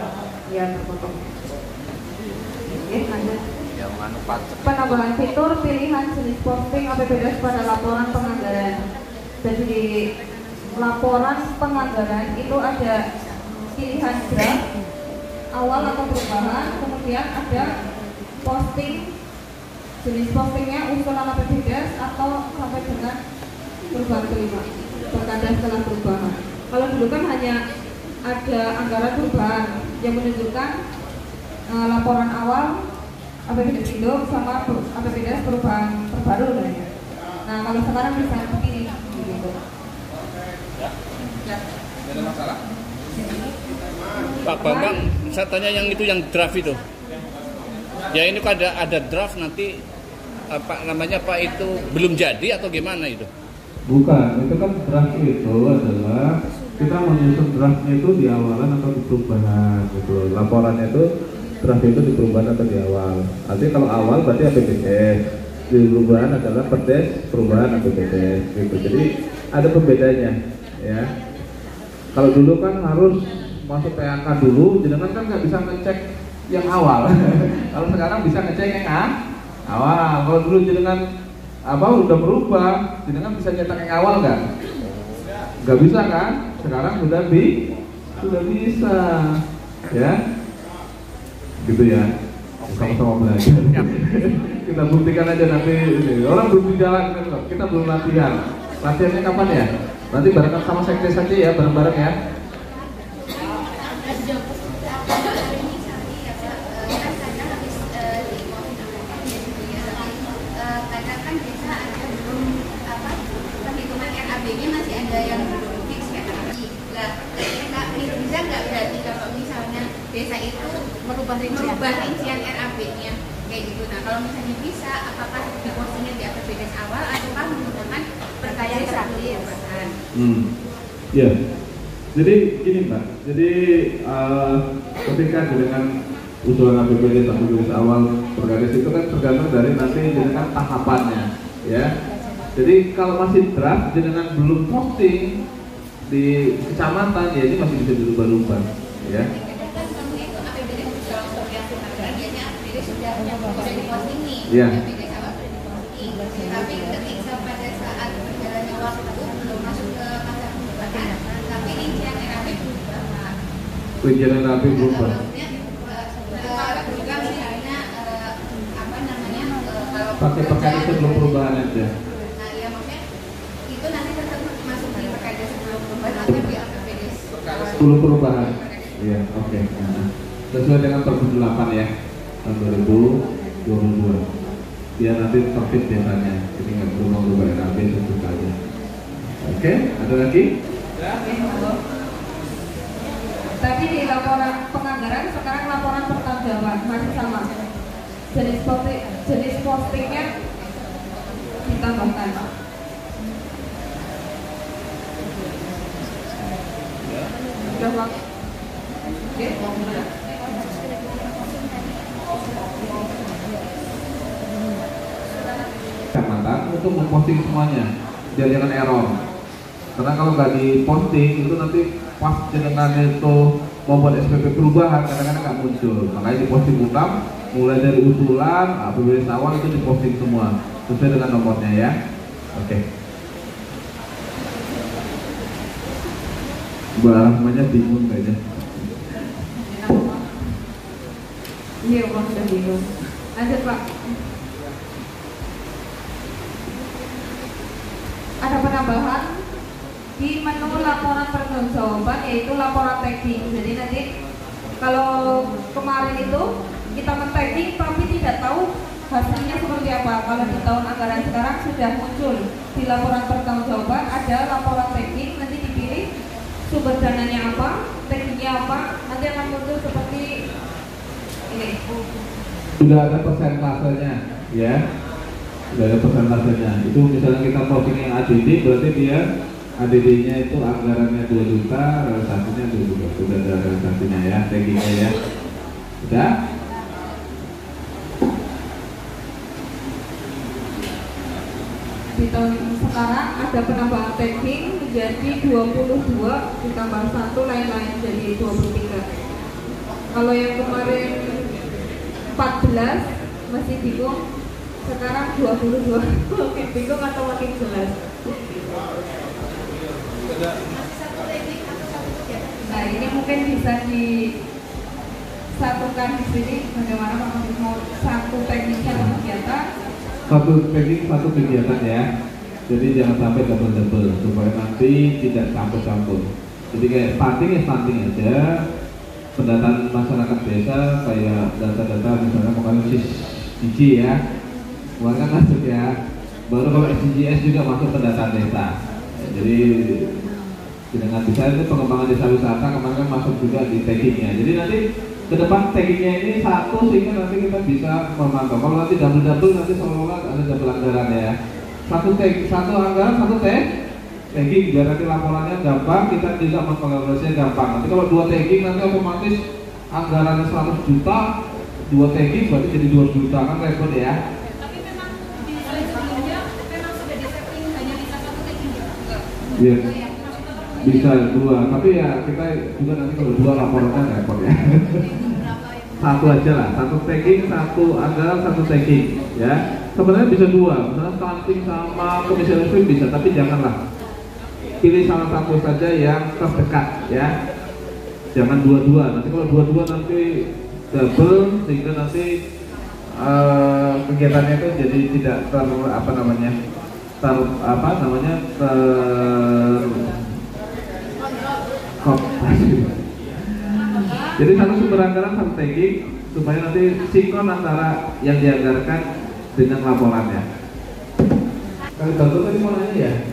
Speaker 3: yang terpotong. Oke, lanjut. Penambahan fitur pilihan jenis posting APBD pada laporan penganggaran. Jadi di laporan penganggaran itu ada pilihan draft, awal atau perubahan, kemudian ada posting, jenis postingnya usulan APBD atau sampai dengan perubahan kelima, berkada setelah perubahan. Kalau dulu kan hanya ada anggaran perubahan yang menunjukkan laporan awal APBD induk sama APBD perubahan terbaru namanya. Nah kalau sekarang bisa begini gitu. Ya.
Speaker 2: Ada masalah?
Speaker 1: Pak Bambang, saya tanya yang itu yang draft itu. Ya ini kok ada draft nanti apa namanya Pak itu belum jadi atau gimana itu?
Speaker 2: Bukan, itu kan draft itu adalah kita menyusun draftnya itu di awalan atau di perubahan gitu. Laporannya itu draft itu di perubahan atau di awal. Nanti kalau awal berarti APBDes, di perubahan adalah perdes perubahan APBDes gitu. Jadi ada pembedanya ya. Kalau dulu kan harus masuk PAK dulu, jenengan kan nggak bisa ngecek yang awal. Kalau sekarang bisa ngecek yang awal. Kalau dulu jenengan udah berubah, jenengan bisa nyetak yang awal nggak? Nggak bisa kan? Sekarang sudah bisa, ya, gitu ya. Sama-sama belajar. Kita buktikan aja nanti. Orang belum di jalan, kita belum latihan. Latihannya kapan ya? Nanti barengan sama sekdes saja ya, bareng-bareng ya.
Speaker 7: Desa itu merubah rincian RAB-nya kayak gitu. Nah, kalau misalnya bisa, apakah dipostingnya di APBDes awal ataukah menggunakan perkayaan perubahan?
Speaker 2: Ya. Jadi gini Mbak. Jadi ketika dengan usulan APBDes awal perkayaan itu kan tergantung dari nanti dengan tahapannya, ya. Jadi kalau masih draft, dengan belum posting di kecamatan, ya ini masih bisa dirubah-rubah, ya.
Speaker 7: Sudah diposting nih,
Speaker 2: ya.
Speaker 7: Tapi ketika pada saat berjalannya waktu belum masuk ke masa perubahan, tapi rincian RAB berubah, Pak.
Speaker 2: Rincian RAB berubah.
Speaker 7: Kalau juga misalnya apa namanya kalau
Speaker 2: pakai perkara sebelum perubahan aja.
Speaker 7: Nah, ya maksudnya itu nanti tetap masuk di perkara sebelum perubahan atau di APBDes
Speaker 2: sebelum perubahan. Iya, oke. Nah, sesuai dengan Pergub 8 ya. Tahun 2022 biar nanti tertib desanya, jadi nggak perlu mengubah RAB sesuatu aja. Oke, ada lagi?
Speaker 3: Tadi di laporan penganggaran, sekarang laporan pertanggungjawaban masih sama. Jenis postingnya ditambahkan. Sudah waktu. Oke,
Speaker 2: kecamatan untuk memposting semuanya biar jangan error, karena kalau nggak diposting itu nanti pas jenengan itu membuat SPP perubahan kadang-kadang nggak muncul, makanya diposting ulang mulai dari usulan APBDes awal itu diposting semua sesuai dengan nomornya ya. Oke. Mbak Rahmanya bingung kayaknya.
Speaker 3: Iya, Pak, sudah bingung. Lanjut, Pak. Ada penambahan di menu laporan pertanggungjawaban, yaitu laporan tagging. Jadi nanti kalau kemarin itu kita men-tagging tapi tidak tahu hasilnya seperti apa. Kalau di tahun anggaran sekarang sudah muncul di laporan pertanggungjawaban ada laporan tagging, nanti dipilih sumber dananya apa, taggingnya apa, nanti akan muncul seperti ini.
Speaker 2: Sudah ada persentasenya ya. Sudah ada persentasenya. Itu misalnya kita posting yang ADD, berarti dia ADD-nya itu anggarannya 2 juta, realisasinya 2 juta. Sudah ada realisasinya ya, taggingnya ya. Sudah?
Speaker 3: Di tahun sekarang ada penambahan tagging menjadi 22 ditambah 1 lain-lain jadi 23. Kalau yang kemarin 14 masih bingung, sekarang 22. Makin bingung atau makin jelas? Nah, ini mungkin bisa disatukan di sini. Bagaimana Pak Menteri mau satu tagging satu kegiatan?
Speaker 2: Satu tagging satu kegiatan ya. Jadi jangan sampai double-double supaya nanti tidak campur-campur. Jadi kayak stunting aja. Pendataan masyarakat desa kayak data-data misalnya kemarin SIG ya, kemarin kan masuk ya, baru kalau SDGs juga masuk pendataan desa. Jadi dengan bisa itu pengembangan desa wisata kemarin kan masuk juga di taggingnya. Jadi nanti ke depan taggingnya ini satu sehingga nanti kita bisa memantau. Kalau nanti double nanti seolah-olah ada double anggaran ya. Satu anggaran satu tagging biar nanti laporannya gampang, kita juga mengkolaborasinya gampang. Nanti kalau 2 tagging nanti otomatis anggarannya 100 juta, 2 tagging berarti jadi 2 juta kan repot ya.
Speaker 4: Tapi memang di slide sebelumnya memang sudah di-setting hanya bisa 1 tagging ya?
Speaker 2: Iya. Bisa 2, tapi ya kita juga nanti kalau 2 laporannya repot ya. Satu aja lah, 1 tagging, 1 anggaran, 1 tagging ya. Sebenarnya bisa 2, misalnya stunting sama komisioner swing bisa, tapi janganlah. Pilih salah satu saja yang terdekat ya. Jangan dua-dua. Nanti kalau dua-dua nanti double sehingga nanti kegiatannya itu jadi tidak jadi satu sumber anggaran, satu tagging supaya nanti sinkron antara yang dianggarkan dengan laporannya. Kali double tadi mau nanya ya?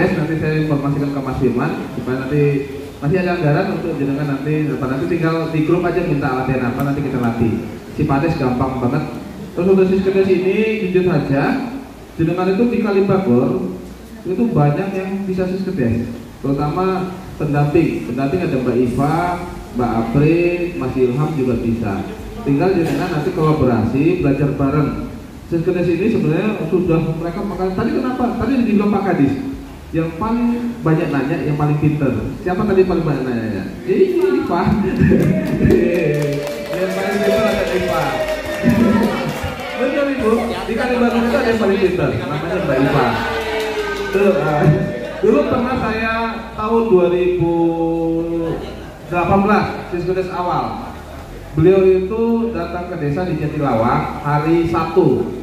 Speaker 2: Nanti saya informasikan ke Mas Firman supaya nanti masih ada anggaran untuk jenengan nanti tinggal di grup aja minta latihan apa nanti kita latih. Si Pades gampang banget. Terus untuk siskedes ini jujur saja jenengan itu di Kalibagor itu banyak yang bisa siskedes, terutama pendamping ada Mbak Iva, Mbak Apri, Mas Ilham juga bisa. Tinggal jenengan nanti kolaborasi belajar bareng. Siskedes ini sebenarnya sudah mereka makan. Tadi kenapa? Tadi dibilang Pak Kadis yang paling banyak nanya, yang paling pinter. Siapa tadi paling banyak nanya? Ini Pak. Yang paling pinter ada Iva. Betul Ibu. Di Kalibagor itu ada yang paling pinter, namanya Mbak Iva. Dulu pernah saya tahun 2018 Siskedes awal. Beliau itu datang ke desa di Jatilawang hari Sabtu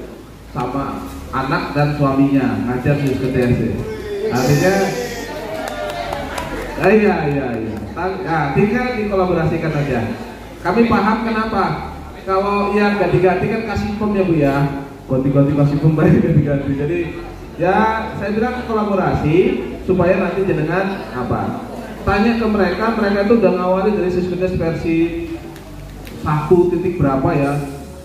Speaker 2: sama anak dan suaminya ngajar Siskedes. Artinya iya. Tinggal dikolaborasikan aja. Kami paham kenapa. Kalau yang ganti-ganti kan kasih pom ya Bu ya. Ganti-ganti kasih pom baik ganti-ganti. Jadi ya saya bilang kolaborasi supaya nanti jenengan tanya ke mereka itu udah ngawali dari Siskedes versi 1 titik berapa ya,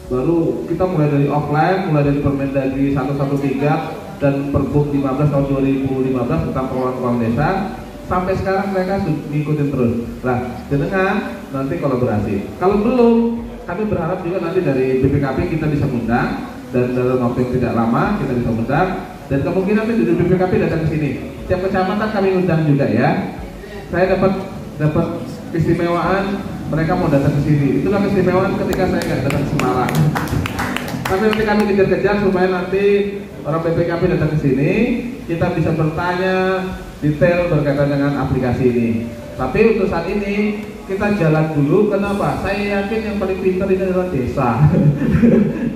Speaker 2: baru kita mulai dari offline, mulai dari Permendagri 113 dan Pergub 15 tahun 2015 tentang pengelolaan desa sampai sekarang mereka ngikutin terus. Nah, jenengan nanti kolaborasi. Kalau belum, kami berharap juga nanti dari BPKP kita bisa undang dan dalam waktu yang tidak lama kita bisa undang dan kemungkinan nanti dari BPKP datang ke sini. Tiap kecamatan kami undang juga ya. Saya dapat keistimewaan mereka mau datang ke sini. Itulah keistimewaan ketika saya nggak datang ke Semarang. Tapi nanti kami kejar-kejar supaya nanti orang BPKP datang ke sini, kita bisa bertanya detail berkaitan dengan aplikasi ini. Tapi untuk saat ini kita jalan dulu. Kenapa? Saya yakin yang paling pintar ini adalah desa.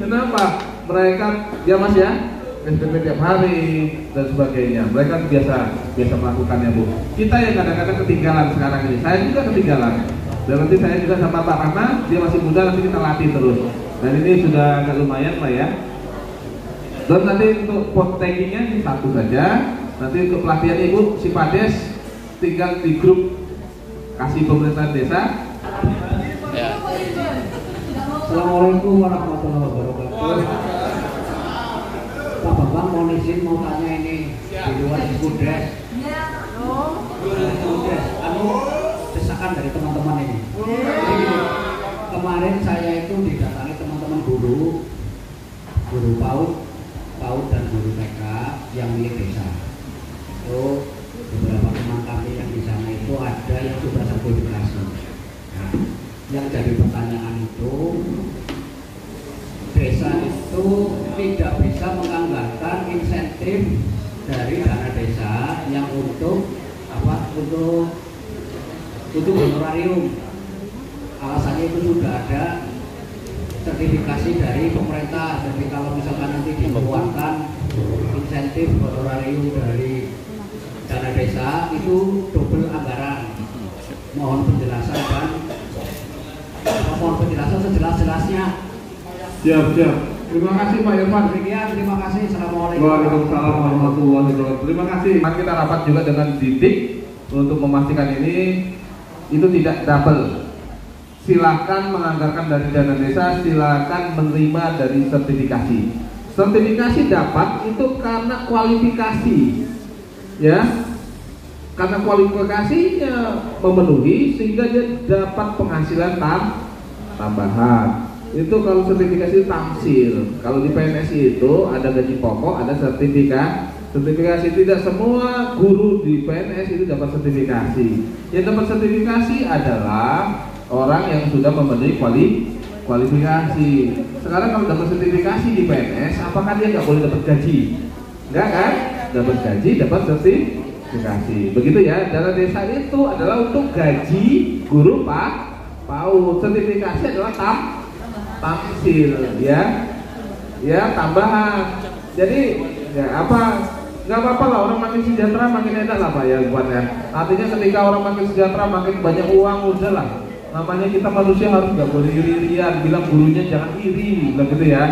Speaker 2: Kenapa? Mereka ya Mas ya, SPP tiap hari dan sebagainya. Mereka biasa melakukannya Bu. Kita yang kadang-kadang ketinggalan sekarang ini. Saya juga ketinggalan. Dan nanti saya juga sama Pak Rahma, dia masih muda, nanti kita latih terus. Dan ini sudah agak lumayan Pak ya. Dan nanti untuk pot taggingnya ini 1 saja. Nanti untuk pelatihan Ibu si Pades tinggal di grup kasih pemerintahan desa.
Speaker 1: Ya.
Speaker 8: Assalamualaikum warahmatullahi wabarakatuh. Pak Bambang mau izin mau tanya ini di luar Siskedes. Desakan dari teman-teman ini. Jadi, kemarin saya itu didatangi teman-teman guru PAUD dan guru TK yang milik desa. Itu beberapa teman kami yang di sana itu ada yang sudah sertifikasi. Nah, yang jadi pertanyaan itu desa itu tidak bisa menganggarkan insentif dari dana desa yang untuk honorarium. Alasannya itu sudah ada sertifikasi dari pemerintah. Jadi kalau misalkan nanti dikeluarkan insentif honorarium dari dana desa itu double anggaran. Mohon penjelasan sejelas-jelasnya.
Speaker 2: Siap. Terima kasih Pak Irfan.
Speaker 8: Demikian, terima kasih. Assalamualaikum.
Speaker 2: Waalaikumsalam warahmatullahi wabarakatuh. Terima kasih. Kita rapat juga dengan Didik untuk memastikan ini itu tidak double. Silakan menganggarkan dari dana desa, silakan menerima dari sertifikasi. Sertifikasi dapat itu karena kualifikasi, ya. Karena kualifikasinya memenuhi sehingga dia dapat penghasilan tambahan. Itu kalau sertifikasi tamsil. Kalau di PNS itu ada gaji pokok, ada sertifikasi. Tidak semua guru di PNS itu dapat sertifikasi. Yang dapat sertifikasi adalah orang yang sudah memenuhi kualifikasi. Sekarang kalau dapat sertifikasi di PNS, apakah dia nggak boleh dapat gaji? Enggak kan? Dapat gaji, dapat sertifikasi. Begitu ya. Dana desa itu adalah untuk gaji guru PAUD. Sertifikasi adalah tamsil, ya tambahan. Jadi ya nggak apa-apa lah, orang makin sejahtera makin enak lah Pak ya buat ya. Artinya ketika orang makin sejahtera makin banyak uang, udah lah. Namanya kita manusia harus nggak boleh iri-irian. Bilang gurunya jangan iri, bilang gitu ya.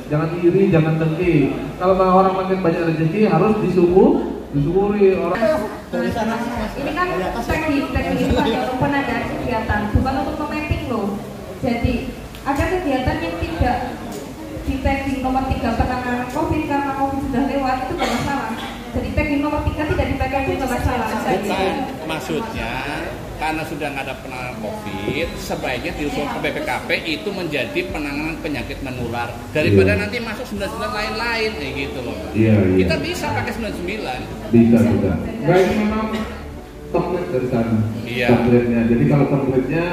Speaker 2: Jangan iri, jangan dengki. Kalau orang makin banyak rezeki harus disyukuri orang.
Speaker 3: Ini kan teknik itu ada penandaan kegiatan, bukan untuk memetik loh. Jadi ada kegiatan yang tidak di tagging nomor 3 penanganan COVID karena COVID sudah lewat, itu nggak masalah. Jadi tagging nomor 3 tidak dipegang itu nggak masalah.
Speaker 1: Maksudnya karena sudah nggak ada penanganan COVID, sebaiknya diusul ke BPKP itu menjadi penanganan penyakit menular daripada nanti masuk 99 lain-lain gitu loh.
Speaker 2: Iya.
Speaker 1: Kita bisa pakai 99.
Speaker 2: Bisa juga. Baik, memang template dari sana.
Speaker 1: Iya.
Speaker 2: Template-nya. Jadi kalau template-nya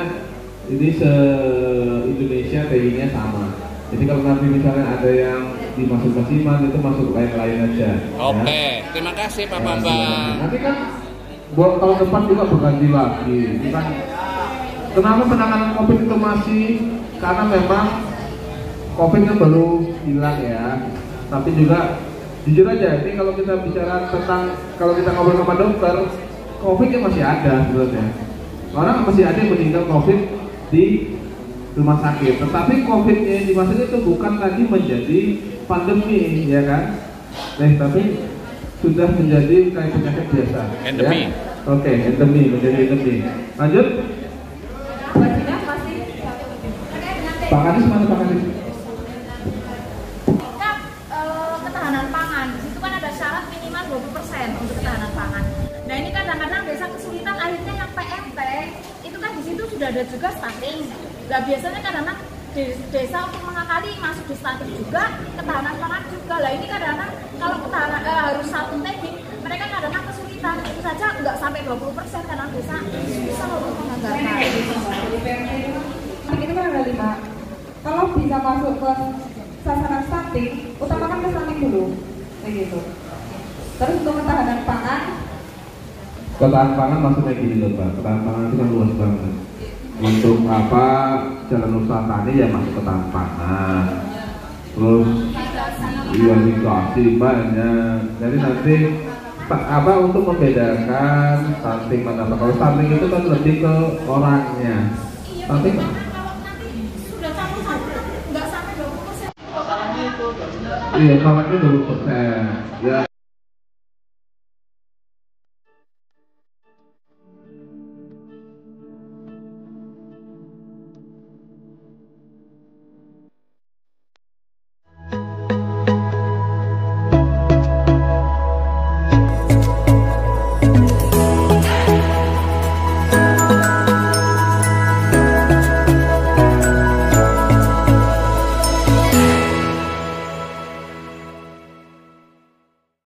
Speaker 2: ini se-Indonesia TI-nya sama. Jadi kalau nanti misalnya ada yang dimasuk Kasiman itu masuk lain-lain aja.
Speaker 1: Oke, ya. Terima kasih Pak Bambang.
Speaker 2: Nanti kan buat tahun depan juga berganti lagi. Kan kenapa penanganan COVID itu masih? Karena memang COVID kan baru hilang ya. Tapi juga jujur aja, ini kalau kita bicara tentang, kalau kita ngobrol sama dokter, COVID-nya masih ada sebenarnya. Orang masih ada yang meninggal COVID di rumah sakit, tetapi COVID-nya di masa itu bukan lagi menjadi pandemi, ya kan? Tapi sudah menjadi kayak penyakit biasa.
Speaker 1: Endemi.
Speaker 2: Ya? Oke, endemi, menjadi endemi. Lanjut. Pak Kadis mana Pak Kadis?
Speaker 4: Ketahanan pangan, di situ kan ada syarat minimal 20% untuk ketahanan pangan. Nah ini kadang-kadang desa kesulitan, akhirnya yang PMT itu kan di situ sudah ada juga stunting. Nah biasanya kadang-kadang desa untuk mengakali masuk di stunting juga, ketahanan pangan juga. Lah ini kadang-kadang kalau ketahanan harus satu tagging, mereka kadang-kadang kesulitan. Itu saja nggak sampai 20% karena desa bisa untuk menganggarkan.
Speaker 3: Itu kan ada 5. Kalau bisa masuk ke sasaran stunting, utamakan ke stunting dulu, kayak gitu. Terus untuk ketahanan pangan.
Speaker 2: Ketahanan pangan maksudnya gini loh Pak. Ketahanan pangan itu kan luas banget. Untuk apa jalan usaha tani ya masuk ketahanan pangan. Terus irigasi banyak. Jadi nanti apa untuk membedakan stunting mana Pak? Kalau stunting itu kan lebih ke orangnya. Stunting iya, makannya 20%. Ya.